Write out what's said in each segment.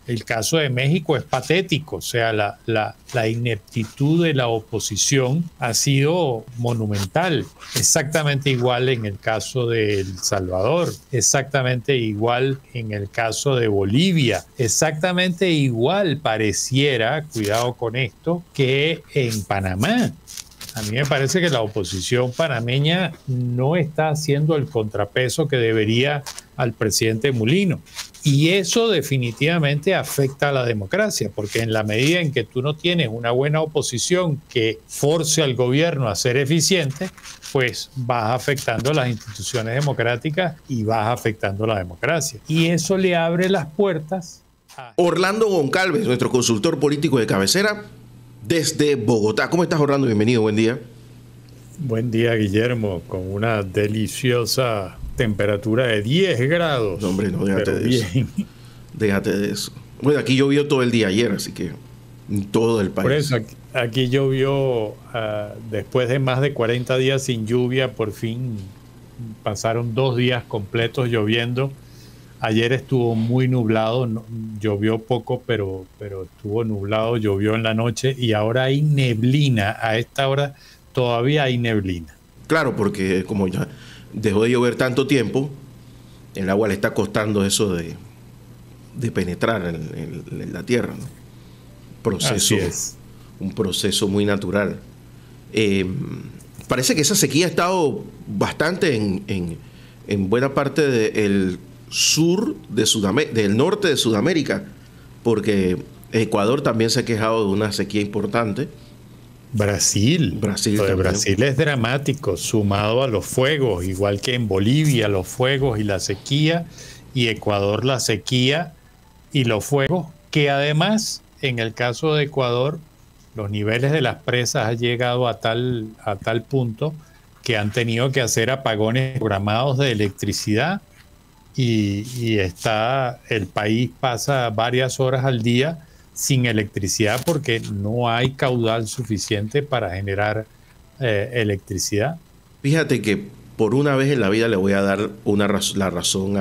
El caso de México es patético, o sea, la ineptitud de la oposición ha sido monumental. Exactamente igual en el caso de El Salvador, exactamente igual en el caso de Bolivia, exactamente igual pareciera, cuidado con esto, que en Panamá. A mí me parece que la oposición panameña no está haciendo el contrapeso que debería al presidente Mulino. Y eso definitivamente afecta a la democracia, porque en la medida en que tú no tienes una buena oposición que force al gobierno a ser eficiente, pues vas afectando las instituciones democráticas y vas afectando la democracia. Y eso le abre las puertas a... Orlando Goncalves, nuestro consultor político de cabecera, desde Bogotá. ¿Cómo estás, Orlando? Bienvenido, buen día. Buen día, Guillermo, con una deliciosa temperatura de 10 grados. No, hombre, no, déjate de eso. Déjate de eso. Bueno, aquí llovió todo el día ayer, así que en todo el país. Por eso, aquí llovió, después de más de 40 días sin lluvia, por fin pasaron 2 días completos lloviendo. Ayer estuvo muy nublado, llovió poco, pero estuvo nublado, llovió en la noche y ahora hay neblina. A esta hora todavía hay neblina. Claro, porque como ya dejó de llover tanto tiempo, el agua le está costando eso de penetrar en la tierra, ¿no? Así es. Un proceso muy natural. Parece que esa sequía ha estado bastante en buena parte del sur de del norte de Sudamérica, porque Ecuador también se ha quejado de una sequía importante. Brasil Lo de Brasil es dramático, sumado a los fuegos, igual que en Bolivia los fuegos y la sequía, y Ecuador la sequía y los fuegos, que además en el caso de Ecuador los niveles de las presas han llegado a tal punto que han tenido que hacer apagones programados de electricidad y el país pasa varias horas al día sin electricidad porque no hay caudal suficiente para generar electricidad. Fíjate que por una vez en la vida le voy a dar la razón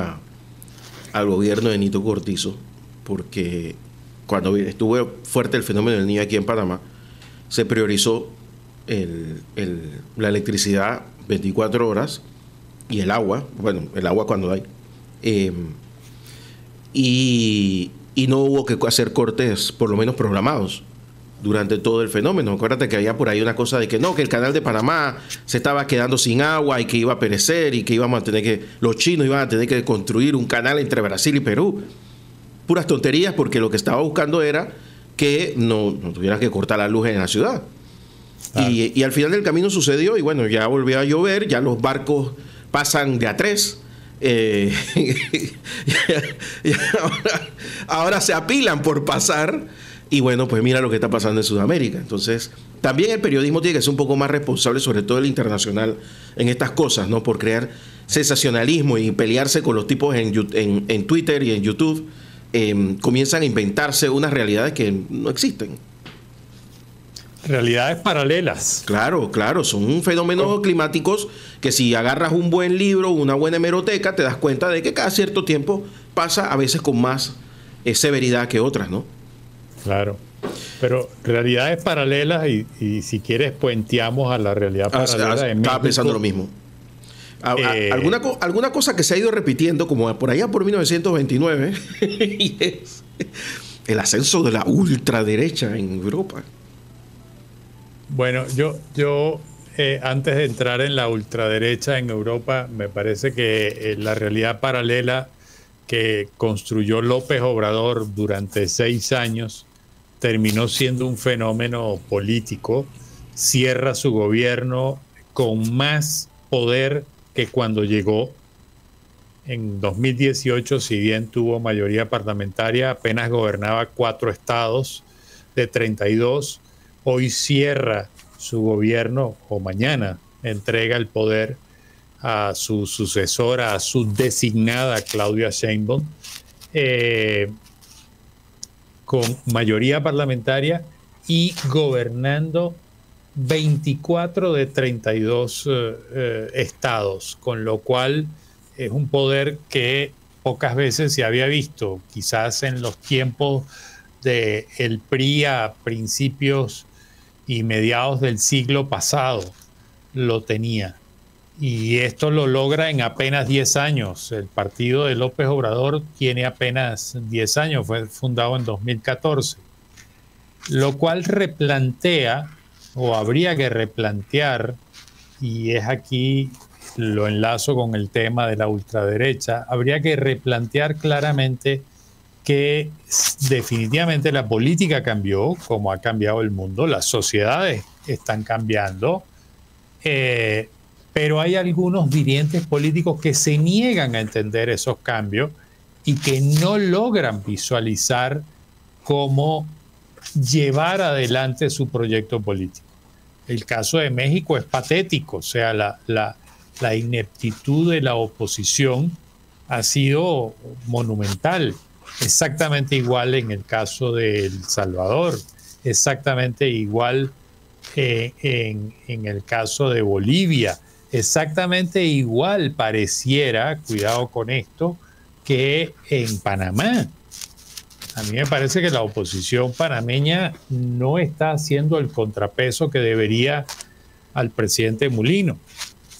al gobierno de Nito Cortizo, porque cuando estuvo fuerte el fenómeno del Niño aquí en Panamá, se priorizó la electricidad 24 horas y el agua cuando hay. Y no hubo que hacer cortes, por lo menos programados, durante todo el fenómeno. Acuérdate que había por ahí una cosa de que no, que el canal de Panamá se estaba quedando sin agua y que iba a perecer y que los chinos iban a tener que construir un canal entre Brasil y Perú. Puras tonterías, porque lo que estaba buscando era que no tuvieran que cortar la luz en la ciudad. Ah. Y al final del camino sucedió y bueno, ya volvió a llover, ya los barcos pasan de a 3. Ahora se apilan por pasar y bueno, pues mira lo que está pasando en Sudamérica. Entonces también el periodismo tiene que ser un poco más responsable, sobre todo el internacional, en estas cosas, ¿no? Por crear sensacionalismo y pelearse con los tipos en Twitter y en YouTube, comienzan a inventarse unas realidades que no existen. Realidades paralelas. Claro, son fenómenos climáticos que si agarras un buen libro, una buena hemeroteca, te das cuenta de que cada cierto tiempo pasa, a veces con más severidad que otras, ¿no? Claro, pero realidades paralelas y si quieres puenteamos a la realidad paralela de México. Estaba pensando lo mismo. Alguna cosa que se ha ido repitiendo, como por allá por 1929, y es el ascenso de la ultraderecha en Europa. Bueno, yo antes de entrar en la ultraderecha en Europa, me parece que la realidad paralela que construyó López Obrador durante 6 años terminó siendo un fenómeno político. Cierra su gobierno con más poder que cuando llegó. En 2018, si bien tuvo mayoría parlamentaria, apenas gobernaba 4 estados de 32. Hoy cierra su gobierno, o mañana entrega el poder a su sucesora, a su designada Claudia Sheinbaum, con mayoría parlamentaria y gobernando 24 de 32 estados, con lo cual es un poder que pocas veces se había visto, quizás en los tiempos del PRI a principios y mediados del siglo pasado lo tenía. Y esto lo logra en apenas 10 años. El partido de López Obrador tiene apenas 10 años, fue fundado en 2014, lo cual replantea, o habría que replantear, y es aquí lo enlazo con el tema de la ultraderecha, habría que replantear claramente que definitivamente la política cambió, como ha cambiado el mundo, las sociedades están cambiando, pero hay algunos dirigentes políticos que se niegan a entender esos cambios y que no logran visualizar cómo llevar adelante su proyecto político. El caso de México es patético, o sea, la ineptitud de la oposición ha sido monumental. Exactamente igual en el caso de El Salvador, exactamente igual en el caso de Bolivia, exactamente igual pareciera, cuidado con esto, que en Panamá. A mí me parece que la oposición panameña no está haciendo el contrapeso que debería al presidente Mulino.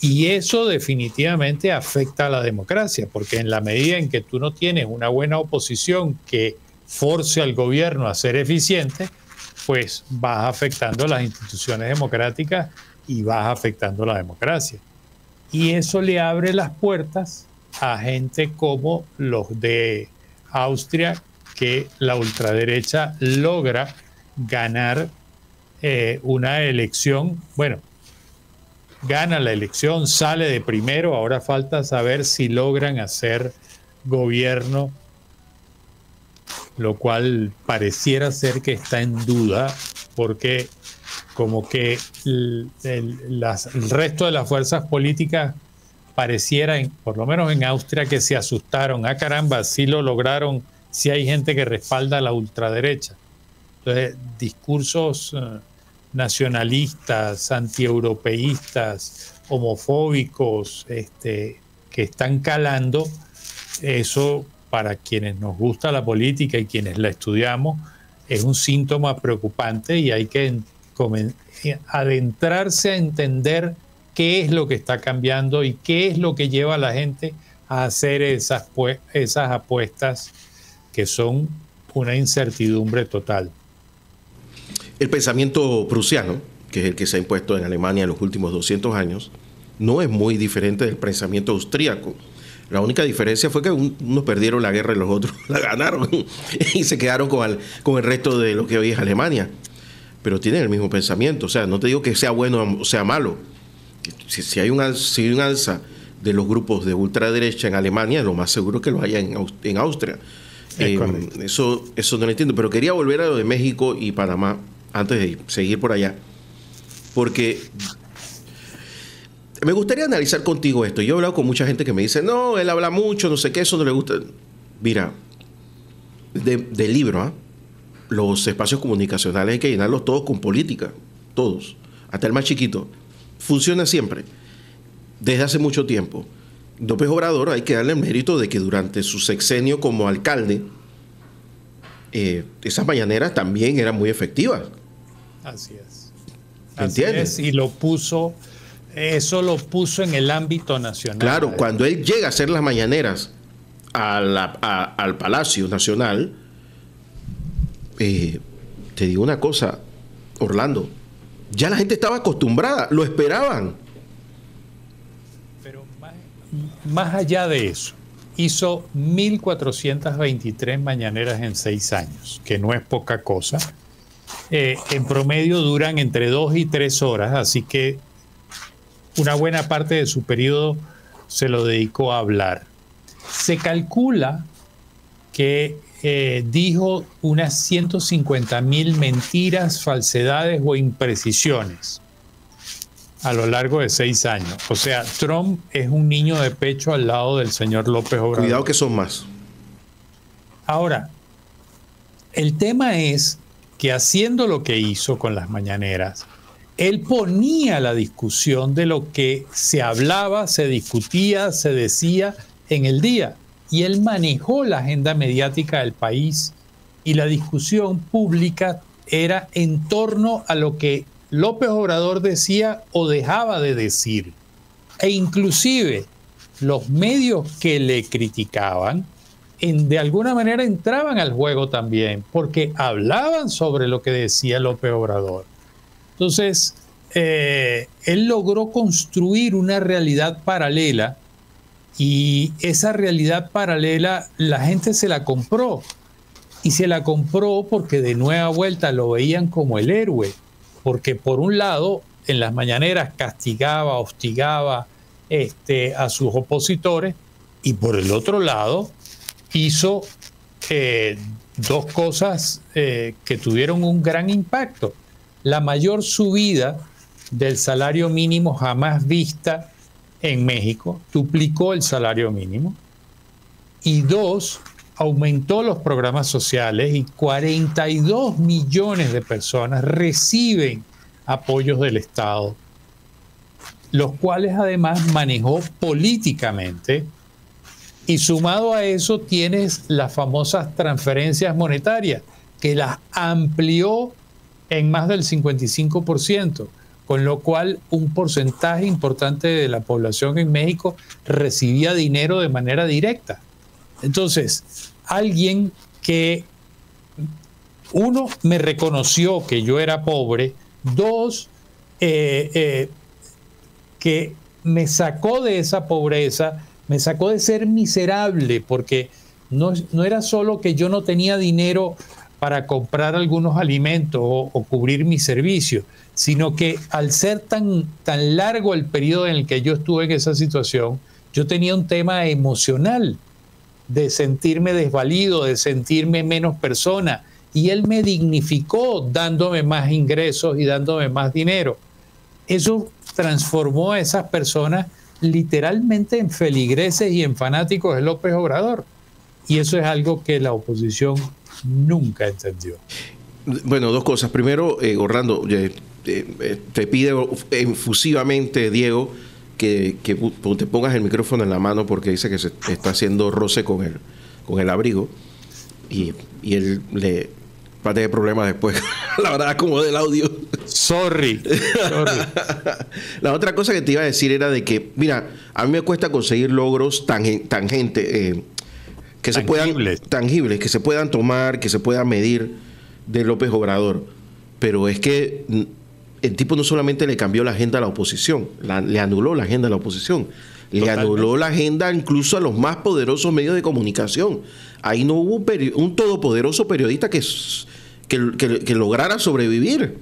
Y eso definitivamente afecta a la democracia, porque en la medida en que tú no tienes una buena oposición que force al gobierno a ser eficiente, pues vas afectando las instituciones democráticas y vas afectando la democracia. Y eso le abre las puertas a gente como los de Austria, que la ultraderecha logra ganar una elección, bueno, gana la elección, sale de primero, ahora falta saber si logran hacer gobierno, lo cual pareciera ser que está en duda, porque como que el resto de las fuerzas políticas pareciera, por lo menos en Austria, que se asustaron. Ah, caramba, sí lo lograron, sí hay gente que respalda a la ultraderecha. Entonces, discursos nacionalistas, antieuropeístas, homofóbicos, que están calando, eso para quienes nos gusta la política y quienes la estudiamos, es un síntoma preocupante y hay que adentrarse a entender qué es lo que está cambiando y qué es lo que lleva a la gente a hacer esas apuestas que son una incertidumbre total. El pensamiento prusiano, que es el que se ha impuesto en Alemania en los últimos 200 años, no es muy diferente del pensamiento austríaco. La única diferencia fue que unos perdieron la guerra y los otros la ganaron y se quedaron con el resto de lo que hoy es Alemania. Pero tienen el mismo pensamiento. O sea, no te digo que sea bueno o sea malo. Si hay un alza de los grupos de ultraderecha en Alemania, lo más seguro que lo haya en Austria. Eso no lo entiendo. Pero quería volver a lo de México y Panamá antes de seguir por allá. Porque me gustaría analizar contigo esto. Yo he hablado con mucha gente que me dice, no, él habla mucho, no sé qué, eso no le gusta. Mira, del libro, los espacios comunicacionales hay que llenarlos todos con política, todos, hasta el más chiquito. Funciona siempre, desde hace mucho tiempo. López Obrador hay que darle el mérito de que durante su sexenio como alcalde, esas mañaneras también eran muy efectivas. Así es. ¿Entiendes? Y eso lo puso en el ámbito nacional. Claro, cuando él llega a hacer las mañaneras al Palacio Nacional, te digo una cosa, Orlando, ya la gente estaba acostumbrada, lo esperaban. Pero más allá de eso, hizo 1.423 mañaneras en 6 años, que no es poca cosa. En promedio duran entre 2 y 3 horas, así que una buena parte de su periodo se lo dedicó a hablar. Se calcula que dijo unas 150,000 mentiras, falsedades o imprecisiones a lo largo de 6 años. O sea, Trump es un niño de pecho al lado del señor López Obrador. Cuidado que son más. Ahora, el tema es que haciendo lo que hizo con las mañaneras, él ponía la discusión de lo que se hablaba, se discutía, se decía en el día. y él manejó la agenda mediática del país y la discusión pública era en torno a lo que López Obrador decía o dejaba de decir. E inclusive los medios que le criticaban de alguna manera entraban al juego también, porque hablaban sobre lo que decía López Obrador. Entonces, él logró construir una realidad paralela y esa realidad paralela la gente se la compró. Y se la compró porque de nueva vuelta lo veían como el héroe, porque por un lado en las mañaneras castigaba, hostigaba a sus opositores, y por el otro lado hizo dos cosas que tuvieron un gran impacto. La mayor subida del salario mínimo jamás vista en México, duplicó el salario mínimo, y dos, aumentó los programas sociales y 42 millones de personas reciben apoyos del Estado, los cuales además manejó políticamente, y sumado a eso tienes las famosas transferencias monetarias, que las amplió en más del 55%, con lo cual un porcentaje importante de la población en México recibía dinero de manera directa. Entonces, alguien que, uno, me reconoció que yo era pobre, dos, que me sacó de esa pobreza, me sacó de ser miserable, porque no era solo que yo no tenía dinero para comprar algunos alimentos o cubrir mis servicios, sino que al ser tan largo el periodo en el que yo estuve en esa situación, yo tenía un tema emocional de sentirme desvalido, de sentirme menos persona, y él me dignificó dándome más ingresos y dándome más dinero. Eso transformó a esas personas literalmente en feligreses y en fanáticos de López Obrador, y eso es algo que la oposición nunca entendió. Bueno, dos cosas. Primero, Orlando, te pido efusivamente, Diego, que te pongas el micrófono en la mano, porque dice que se está haciendo roce con el abrigo y él va a tener problemas después. La verdad, acomodé el audio. Sorry. La otra cosa que te iba a decir era de que, mira, a mí me cuesta conseguir logros tangibles, que se puedan tomar, que se puedan medir de López Obrador. Pero es que el tipo no solamente le cambió la agenda a la oposición, le anuló la agenda a la oposición, le anuló la agenda incluso a los más poderosos medios de comunicación. Ahí no hubo un todopoderoso periodista que lograra sobrevivir.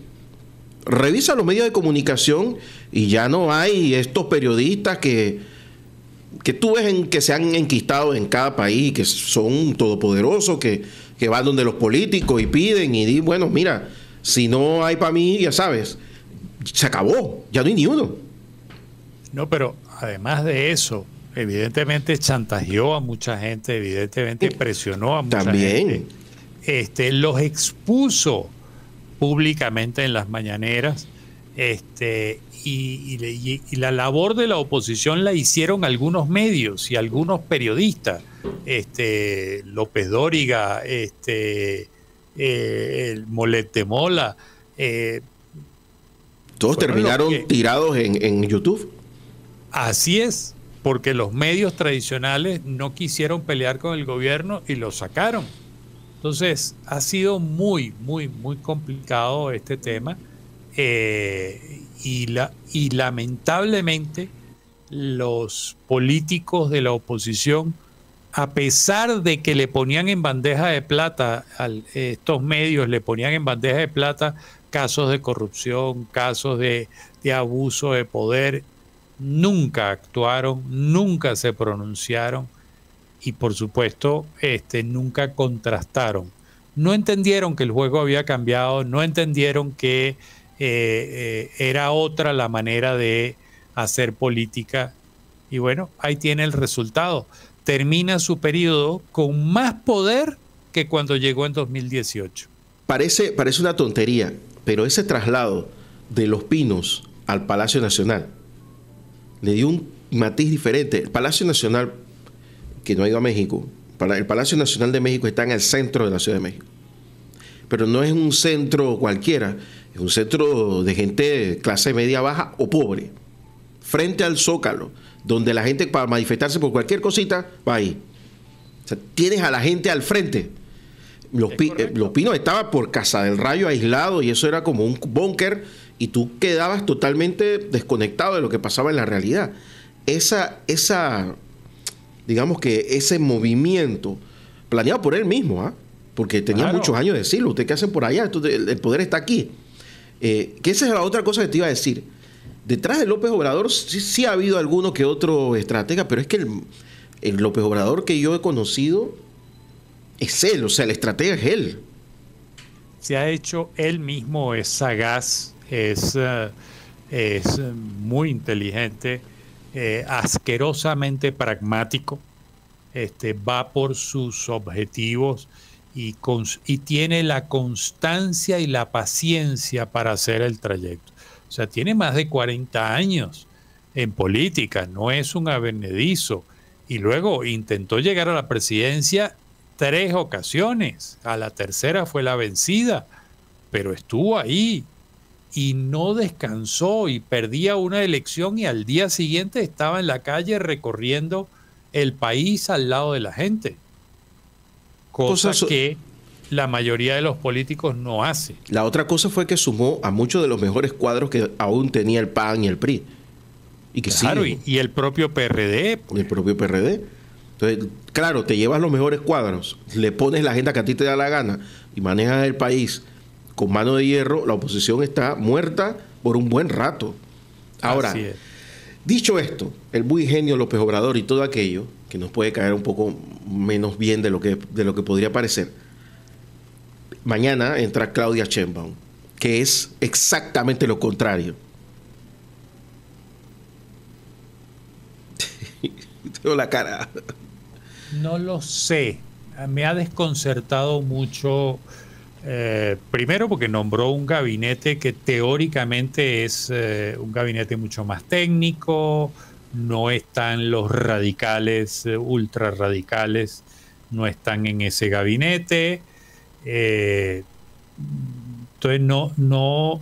Revisa los medios de comunicación y ya no hay estos periodistas que tú ves que se han enquistado en cada país, que son todopoderosos, que van donde los políticos y piden y dicen, bueno, mira, si no hay para mí, ya sabes, se acabó, ya no hay ni uno. No, pero además de eso, evidentemente chantajeó a mucha gente, evidentemente presionó a mucha gente. Los expuso públicamente en las mañaneras, y la labor de la oposición la hicieron algunos medios y algunos periodistas, López Dóriga, el Molet de Mola, todos terminaron tirados en YouTube. Así es, porque los medios tradicionales no quisieron pelear con el gobierno y lo sacaron. Entonces, ha sido muy, muy, muy complicado este tema, y lamentablemente los políticos de la oposición, a pesar de que le ponían en bandeja de plata, estos medios le ponían en bandeja de plata casos de corrupción, casos de abuso de poder, nunca actuaron, nunca se pronunciaron y por supuesto nunca contrastaron. No entendieron que el juego había cambiado, no entendieron que era otra la manera de hacer política y bueno, ahí tiene el resultado. Termina su periodo con más poder que cuando llegó en 2018. Parece una tontería, pero ese traslado de Los Pinos al Palacio Nacional le dio un matiz diferente. El Palacio Nacional que no ha ido a México, el Palacio Nacional de México está en el centro de la Ciudad de México. Pero no es un centro cualquiera, es un centro de gente de clase media baja o pobre, frente al Zócalo, donde la gente para manifestarse por cualquier cosita va ahí. O sea, tienes a la gente al frente. Los Pinos estaba por Casa del Rayo aislado y eso era como un búnker y tú quedabas totalmente desconectado de lo que pasaba en la realidad. Digamos que ese movimiento planeado por él mismo, porque tenía muchos años de decirlo. ¿Ustedes qué hacen por allá? Entonces, el poder está aquí. Que esa es la otra cosa que te iba a decir. Detrás de López Obrador sí ha habido alguno que otro estratega, pero es que el López Obrador que yo he conocido es él, o sea, el estratega es él. Se ha hecho él mismo, es sagaz, es muy inteligente, asquerosamente pragmático, va por sus objetivos y tiene la constancia y la paciencia para hacer el trayecto. O sea, tiene más de 40 años en política, no es un advenedizo. Y luego intentó llegar a la presidencia 3 ocasiones. A la tercera fue la vencida, pero estuvo ahí y no descansó y perdía una elección y al día siguiente estaba en la calle recorriendo el país al lado de la gente. Cosa que la mayoría de los políticos no hace. La otra cosa fue que sumó a muchos de los mejores cuadros que aún tenía el PAN y el PRI. Y que claro, y el propio PRD. Pues. El propio PRD. Entonces, claro, te llevas los mejores cuadros, le pones la agenda que a ti te da la gana y manejas el país con mano de hierro, la oposición está muerta por un buen rato. Ahora, dicho esto, el muy genio López Obrador y todo aquello, que nos puede caer un poco menos bien de lo que podría parecer, mañana entra Claudia Sheinbaum, que es exactamente lo contrario. Tengo la cara. No lo sé. Me ha desconcertado mucho. Primero porque nombró un gabinete que teóricamente es un gabinete mucho más técnico. No están los radicales, ultra radicales, no están en ese gabinete. Entonces no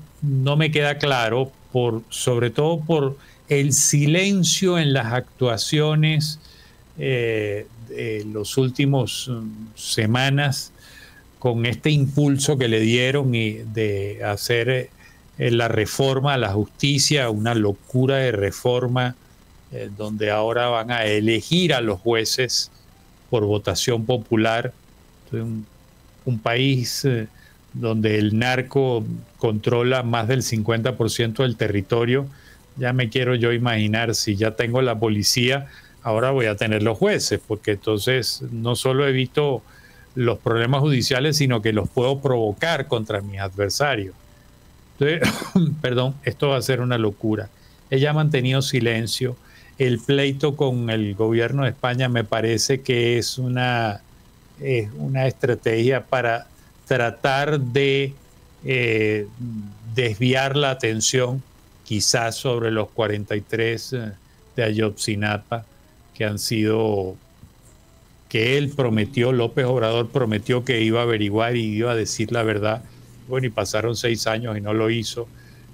me queda claro, sobre todo por el silencio en las actuaciones los últimos semanas con este impulso que le dieron de hacer la reforma a la justicia, una locura de reforma donde ahora van a elegir a los jueces por votación popular. Entonces, un país donde el narco controla más del 50% del territorio. Ya me quiero yo imaginar, si ya tengo la policía, ahora voy a tener los jueces, porque entonces no solo evito los problemas judiciales, sino que los puedo provocar contra mis adversarios. Entonces, perdón, esto va a ser una locura. Ella ha mantenido silencio. El pleito con el gobierno de España me parece que es una estrategia para tratar de desviar la atención quizás sobre los 43 de Ayotzinapa que él prometió, López Obrador prometió que iba a averiguar y iba a decir la verdad. Bueno, y pasaron 6 años y no lo hizo.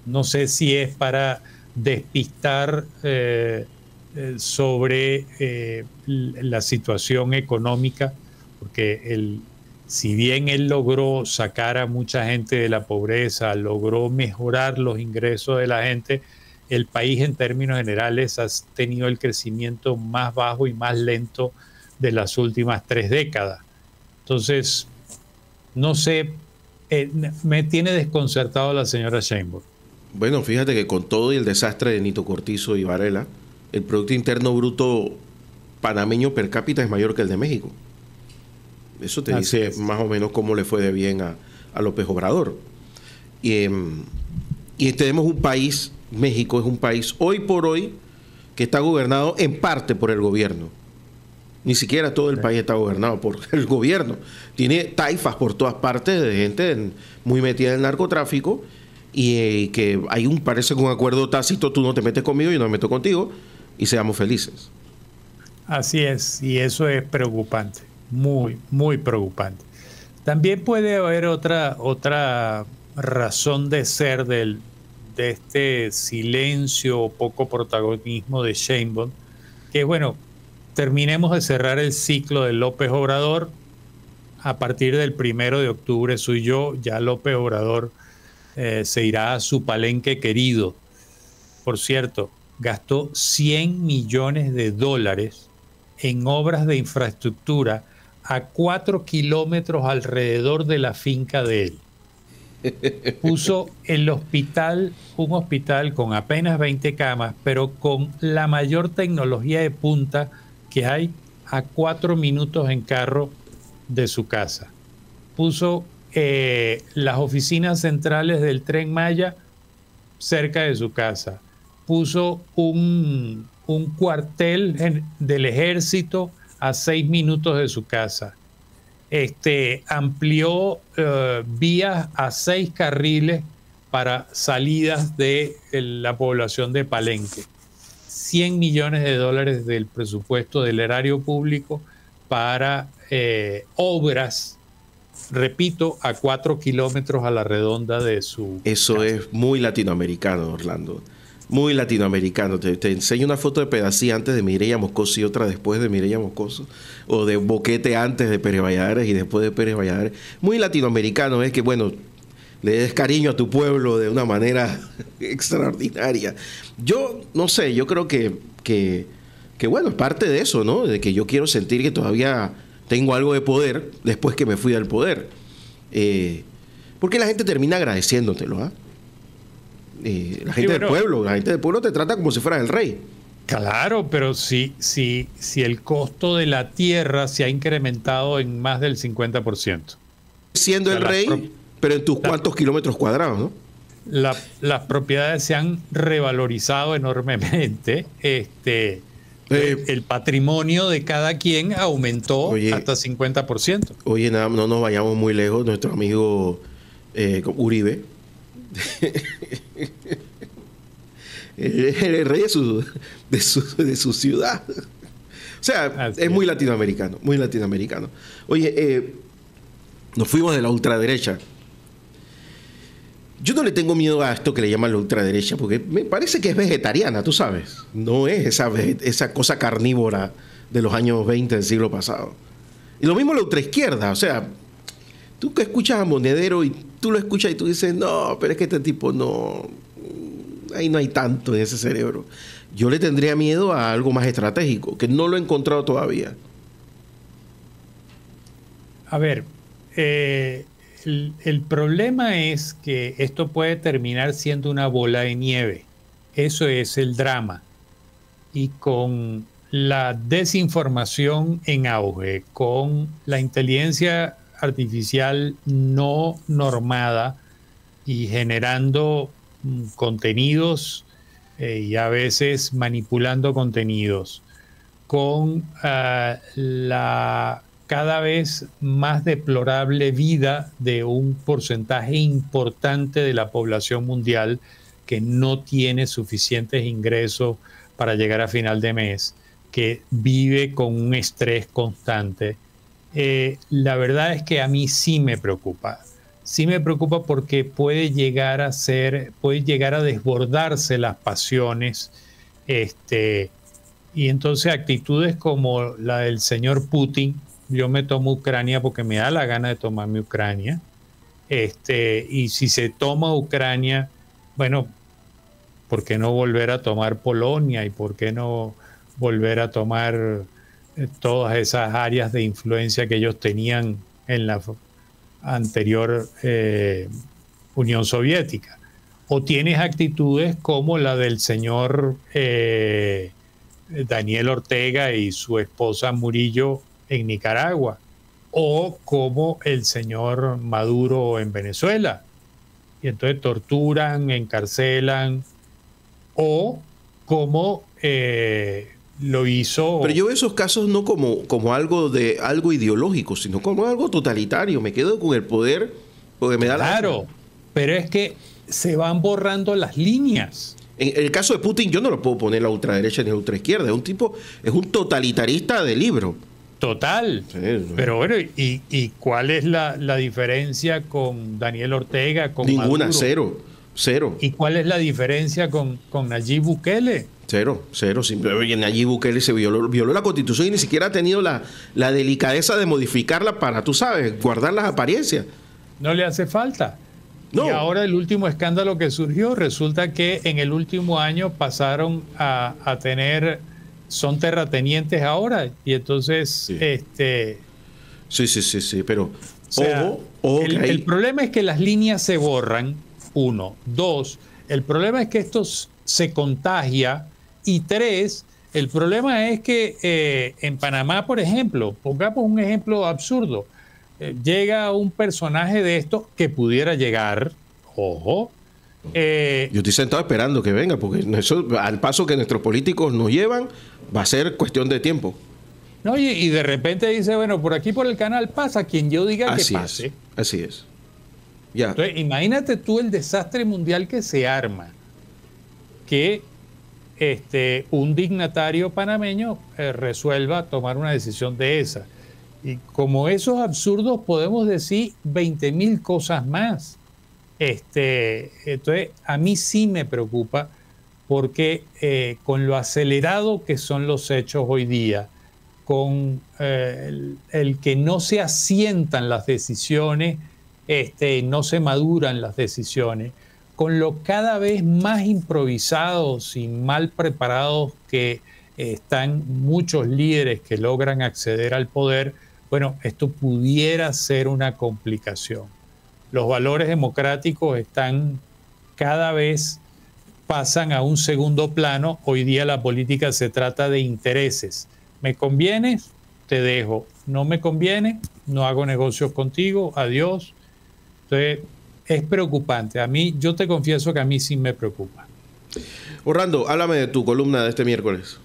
No sé si es para despistar sobre la situación económica, porque si bien él logró sacar a mucha gente de la pobreza, logró mejorar los ingresos de la gente, el país en términos generales ha tenido el crecimiento más bajo y más lento de las últimas 3 décadas. Entonces, no sé, me tiene desconcertado la señora Sheinbaum. Bueno, fíjate que con todo y el desastre de Nito Cortizo y Varela, el Producto Interno Bruto panameño per cápita es mayor que el de México. Eso te dice más o menos cómo le fue de bien a López Obrador. Y tenemos un país, México es un país hoy por hoy que está gobernado en parte por el gobierno. Ni siquiera todo el país está gobernado por el gobierno. Tiene taifas por todas partes de gente muy metida en el narcotráfico y que parece que un acuerdo tácito, tú no te metes conmigo, yo no me meto contigo y seamos felices. Así es, y eso es preocupante, muy, muy preocupante. También puede haber otra razón de ser de este silencio o poco protagonismo de Sheinbaum, que bueno, terminemos de cerrar el ciclo de López Obrador. A partir del 1 de octubre soy yo, ya López Obrador se irá a su palenque querido. Por cierto, gastó $100 millones en obras de infraestructura a 4 kilómetros alrededor de la finca de él. Puso el hospital, un hospital con apenas 20 camas, pero con la mayor tecnología de punta que hay a 4 minutos en carro de su casa. Puso las oficinas centrales del Tren Maya cerca de su casa. Puso un cuartel del ejército a 6 minutos de su casa. Amplió vías a 6 carriles para salidas de la población de Palenque. $100 millones del presupuesto del erario público para obras, repito, a 4 kilómetros a la redonda de su Eso casa. es muy latinoamericano, Orlando. Muy latinoamericano. Te enseño una foto de Pedací antes de Mireya Moscoso y otra después de Mireya Moscoso. O de Boquete antes de Pérez Valladares y después de Pérez Valladares. Muy latinoamericano. Es que, bueno, le des cariño a tu pueblo de una manera extraordinaria. Yo, no sé, yo creo que bueno, es parte de eso, ¿no? De que yo quiero sentir que todavía tengo algo de poder después que me fui del poder. Porque la gente termina agradeciéndotelo, ¿ah? La gente del pueblo te trata como si fueras el rey. Claro, pero si el costo de la tierra se ha incrementado en más del 50%. Siendo el rey, pero en tus cuantos kilómetros cuadrados, ¿no? Las propiedades se han revalorizado enormemente. El patrimonio de cada quien aumentó hasta 50%. Oye, no nos vayamos muy lejos. Nuestro amigo Uribe el rey de su ciudad. O sea, es muy latinoamericano, muy latinoamericano. Oye, nos fuimos de la ultraderecha. Yo no le tengo miedo a esto que le llaman la ultraderecha, porque me parece que es vegetariana, tú sabes. No es esa cosa carnívora de los años 20 del siglo pasado. Y lo mismo la ultraizquierda, o sea, tú que escuchas a Monedero y tú lo escuchas y tú dices, no, pero es que este tipo no, ahí no hay tanto en ese cerebro. Yo le tendría miedo a algo más estratégico, que no lo he encontrado todavía. A ver, el problema es que esto puede terminar siendo una bola de nieve. Eso es el drama. Y con la desinformación en auge, con la inteligencia artificial no normada y generando contenidos y a veces manipulando contenidos, con la cada vez más deplorable vida de un porcentaje importante de la población mundial que no tiene suficientes ingresos para llegar a final de mes, que vive con un estrés constante. La verdad es que a mí sí me preocupa. Sí me preocupa porque puede llegar a desbordarse las pasiones, y entonces actitudes como la del señor Putin. Yo me tomo Ucrania porque me da la gana de tomarme Ucrania. Y si se toma Ucrania, bueno, ¿por qué no volver a tomar Polonia? ¿Y por qué no volver a tomar todas esas áreas de influencia que ellos tenían en la anterior Unión Soviética? O tienes actitudes como la del señor Daniel Ortega y su esposa Murillo en Nicaragua, o como el señor Maduro en Venezuela, y entonces torturan, encarcelan, o como lo hizo. Pero yo veo esos casos no como algo ideológico, sino como algo totalitario. Me quedo con el poder porque me da Claro, pero es que se van borrando las líneas. En el caso de Putin, yo no lo puedo poner la ultraderecha ni la ultraizquierda. Es un totalitarista de libro. Total. Sí, ¿no? Pero bueno, ¿y cuál es la diferencia con Daniel Ortega, con Ninguna, Maduro? Cero. ¿Y cuál es la diferencia con Nayib Bukele? Cero. Nayib Bukele se violó la Constitución y ni siquiera ha tenido la delicadeza de modificarla para, tú sabes, guardar las apariencias. No le hace falta. No. Y ahora el último escándalo que surgió, resulta que en el último año pasaron a tener, son terratenientes ahora, y entonces Sí, pero o sea, ojo el problema es que las líneas se borran, 1. 2, el problema es que esto se contagia, y 3, el problema es que en Panamá, por ejemplo, pongamos un ejemplo absurdo, llega un personaje de esto que pudiera llegar, ojo. Yo estoy sentado esperando que venga, porque eso, al paso que nuestros políticos nos llevan, va a ser cuestión de tiempo. No, y de repente dice, bueno, por aquí por el canal pasa quien yo diga que pase. Así es. Ya. Entonces, imagínate tú el desastre mundial que se arma, que un dignatario panameño resuelva tomar una decisión de esa. Y como esos absurdos podemos decir 20.000 cosas más. Entonces, a mí sí me preocupa porque con lo acelerado que son los hechos hoy día, con el que no se asientan las decisiones, no se maduran las decisiones, con lo cada vez más improvisados y mal preparados que están muchos líderes que logran acceder al poder, bueno, esto pudiera ser una complicación. Los valores democráticos están cada vez pasan a un segundo plano. Hoy día la política se trata de intereses. ¿Me conviene? Te dejo. ¿No me conviene? No hago negocios contigo. Adiós. Entonces, es preocupante. A mí, yo te confieso que a mí sí me preocupa. Orlando, háblame de tu columna de este miércoles.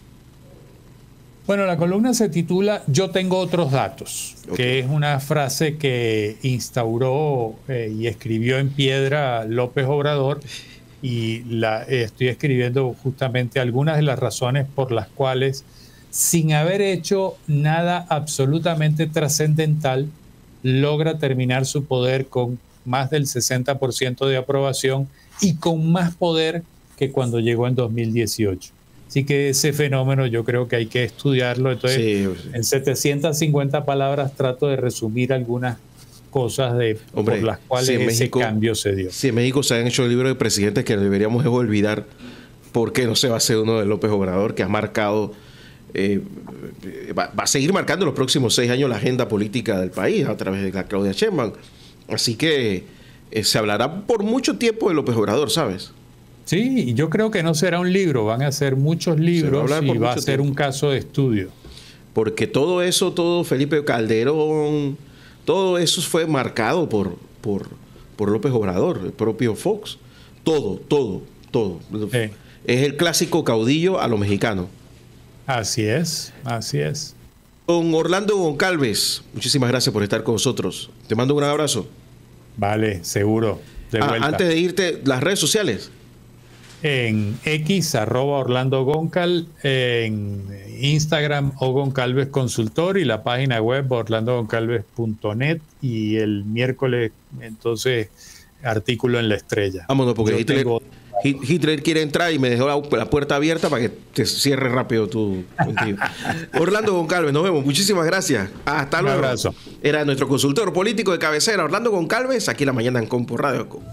Bueno, la columna se titula Yo tengo otros datos, que es una frase que instauró y escribió en piedra López Obrador, y estoy escribiendo justamente algunas de las razones por las cuales, sin haber hecho nada absolutamente trascendental, logra terminar su poder con más del 60% de aprobación y con más poder que cuando llegó en 2018. Así que ese fenómeno yo creo que hay que estudiarlo. Entonces, en 750 palabras trato de resumir algunas cosas por las cuales ese cambio se dio. Si en México se han hecho libros de presidentes que deberíamos olvidar, ¿por qué no se va a hacer uno de López Obrador, que ha marcado, va a seguir marcando los próximos 6 años la agenda política del país a través de la Claudia Sheinbaum? Así que se hablará por mucho tiempo de López Obrador, ¿sabes? Sí, yo creo que no será un libro, van a ser muchos libros y va a ser un caso de estudio. Porque todo eso, todo Felipe Calderón, todo eso fue marcado por López Obrador, el propio Fox. Todo. Sí. Es el clásico caudillo a lo mexicano. Así es. Don Orlando Goncalves, muchísimas gracias por estar con nosotros. Te mando un gran abrazo. Vale, seguro. De vuelta. Antes de irte, las redes sociales. En X, @OrlandoGoncal, en Instagram, Goncalves Consultor, y la página web orlandogoncalves.net, y el miércoles, entonces, artículo en La Estrella. Vámonos, porque Hitler quiere entrar y me dejó la puerta abierta para que te cierre rápido tu contigo. Orlando Goncalves, nos vemos. Muchísimas gracias. Hasta luego. Un abrazo. Era nuestro consultor político de cabecera, Orlando Goncalves, aquí en La Mañana en Compo Radio.